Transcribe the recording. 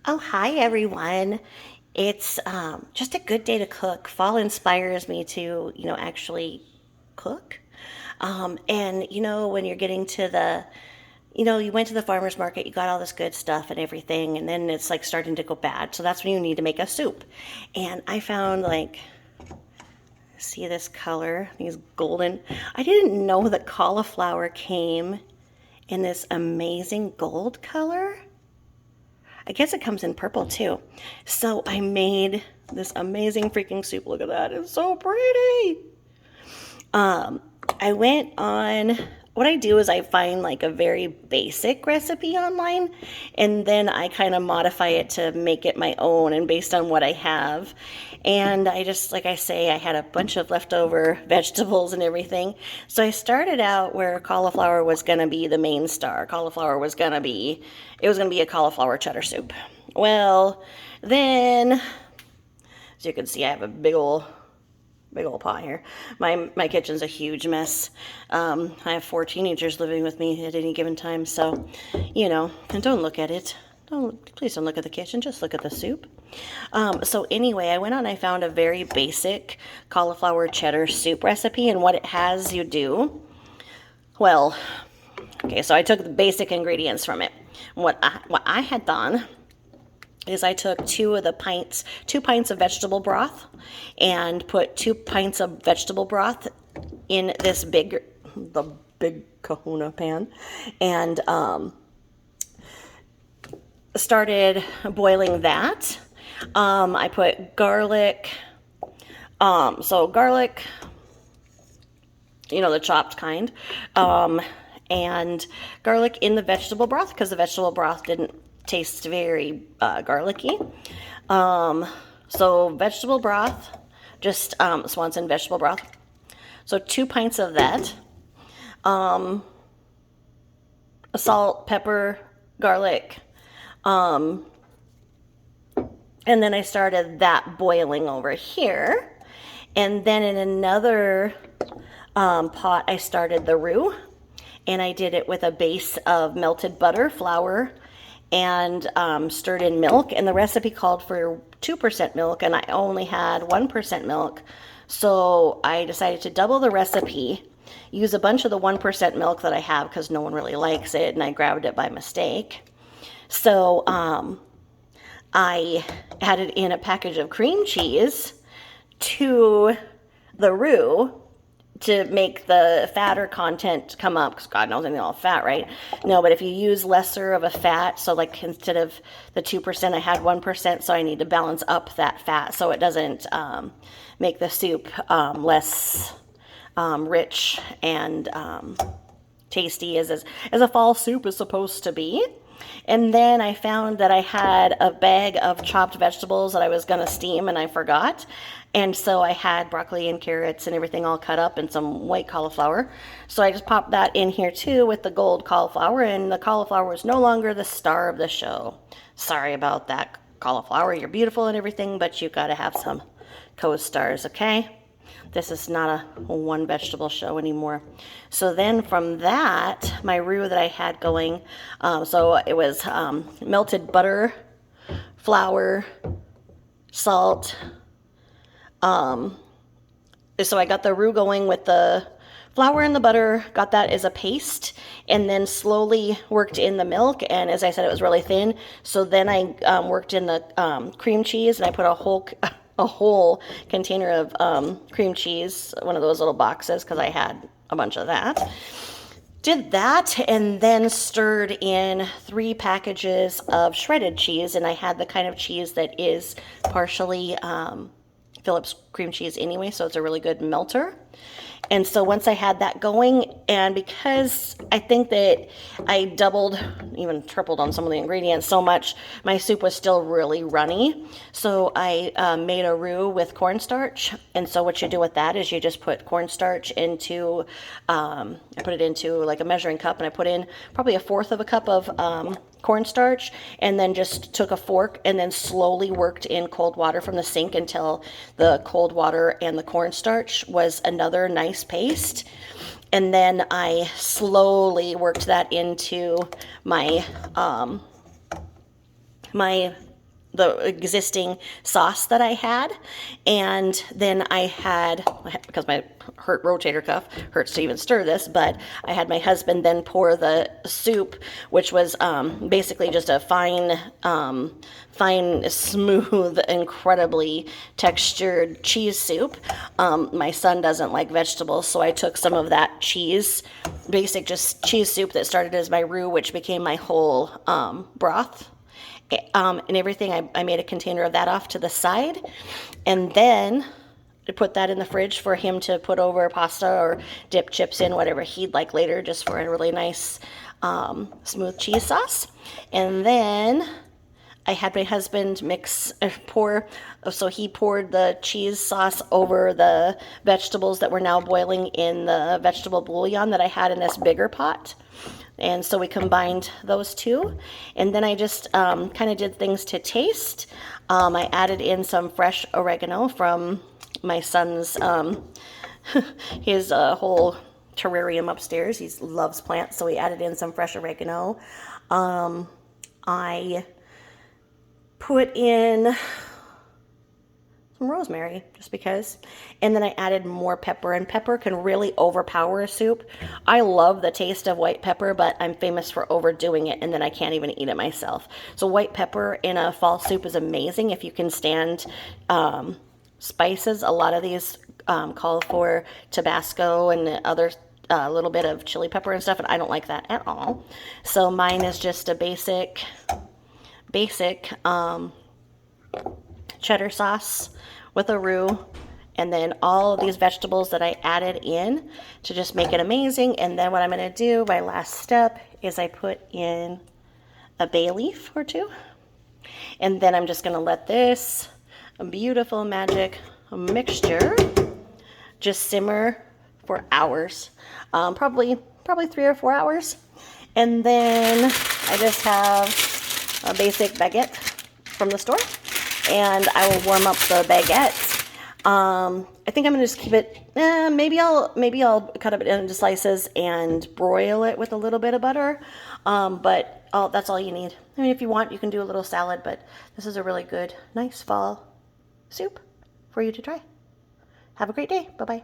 Oh, hi everyone. It's just a good day to cook. Fall inspires me to, actually cook. When you're getting to you went to the farmer's market, you got all this good stuff and everything, and then it's like starting to go bad. So that's when you need to make a soup. And I found see this color, these golden. I didn't know that cauliflower came in this amazing gold color. I guess it comes in purple too. So I made this amazing freaking soup. Look at that. It's so pretty. I went on, what I do is I find like a very basic recipe online and then I kind of modify it to make it my own and based on what I have. And I just, like I say, I had a bunch of leftover vegetables and everything. So I started out where cauliflower was going to be the main star. It was going to be a cauliflower cheddar soup. Well, then, as you can see, I have a big old pot here. My kitchen's a huge mess. I have 4 teenagers living with me at any given time, so and don't look at it. Please don't look at the kitchen. Just look at the soup. So anyway, I went on. I found a very basic cauliflower cheddar soup recipe, and what it has you do. Well, okay. So I took the basic ingredients from it. What I had done is I took 2 pints of vegetable broth and put 2 pints of vegetable broth in the big kahuna pan and started boiling that. I put garlic, garlic, the chopped kind, and garlic in the vegetable broth because the vegetable broth didn't taste very garlicky. So vegetable broth, just Swanson vegetable broth. So 2 pints of that. Salt, pepper, garlic. And then I started that boiling over here. And then in another pot, I started the roux. And I did it with a base of melted butter, flour, and stirred in milk. And the recipe called for 2% milk, and I only had 1% milk. So I decided to double the recipe, use a bunch of the 1% milk that I have because no one really likes it, and I grabbed it by mistake. So I added in a package of cream cheese to the roux to make the fatter content come up, because God knows anything all fat, right? No, but if you use lesser of a fat, so like instead of the 2%, I had 1%, so I need to balance up that fat so it doesn't make the soup less rich and tasty as a fall soup is supposed to be. And then I found that I had a bag of chopped vegetables that I was going to steam and I forgot. And so I had broccoli and carrots and everything all cut up and some white cauliflower. So I just popped that in here too with the gold cauliflower, and the cauliflower was no longer the star of the show. Sorry about that, cauliflower. You're beautiful and everything, but you got to have some co-stars, okay? This is not a one vegetable show anymore. So then from that, my roux that I had going, so it was melted butter, flour, salt. So I got the roux going with the flour and the butter, got that as a paste, and then slowly worked in the milk. And as I said, it was really thin. So then I worked in the cream cheese, and I put a whole container of cream cheese, one of those little boxes, because I had a bunch of that. Did that and then stirred in 3 packages of shredded cheese, and I had the kind of cheese that is partially Phillips cream cheese anyway, so it's a really good melter. And so once I had that going, and because I think that I doubled, even tripled on some of the ingredients so much, my soup was still really runny. So I made a roux with cornstarch. And so what you do with that is you just put cornstarch into, I put it into like a measuring cup, and I put in probably 1/4 of a cup of cornstarch, and then just took a fork and then slowly worked in cold water from the sink until the cold water and the cornstarch was another nice paste. And then I slowly worked that into my the existing sauce that I had. And then I had, because my rotator cuff hurts to even stir this, but I had my husband then pour the soup, which was basically just a fine, smooth, incredibly textured cheese soup. My son doesn't like vegetables, so I took some of that cheese, basic just cheese soup that started as my roux, which became my whole broth. And everything, I made a container of that off to the side, and then I put that in the fridge for him to put over pasta or dip chips in, whatever he'd like later, just for a really nice smooth cheese sauce. And then I had my husband so he poured the cheese sauce over the vegetables that were now boiling in the vegetable bouillon that I had in this bigger pot. And so we combined those two. And then I just kind of did things to taste. I added in some fresh oregano from my son's, his whole terrarium upstairs. He loves plants, so he added in some fresh oregano. I put in some rosemary, just because. And then I added more pepper, and pepper can really overpower a soup. I love the taste of white pepper, but I'm famous for overdoing it, and then I can't even eat it myself. So white pepper in a fall soup is amazing if you can stand spices. A lot of these call for Tabasco and other a little bit of chili pepper and stuff, and I don't like that at all. So mine is just a basic cheddar sauce with a roux, and then all of these vegetables that I added in to just make it amazing. And then what I'm going to do, my last step, is I put in a bay leaf or two, and then I'm just going to let this beautiful magic mixture just simmer for hours, probably 3 or 4 hours. And then I just have a basic baguette from the store, and I will warm up the baguette. I think I'm gonna just keep it. Maybe I'll cut it into slices and broil it with a little bit of butter. But that's all you need. I mean, if you want, you can do a little salad. But this is a really good, nice fall soup for you to try. Have a great day. Bye bye.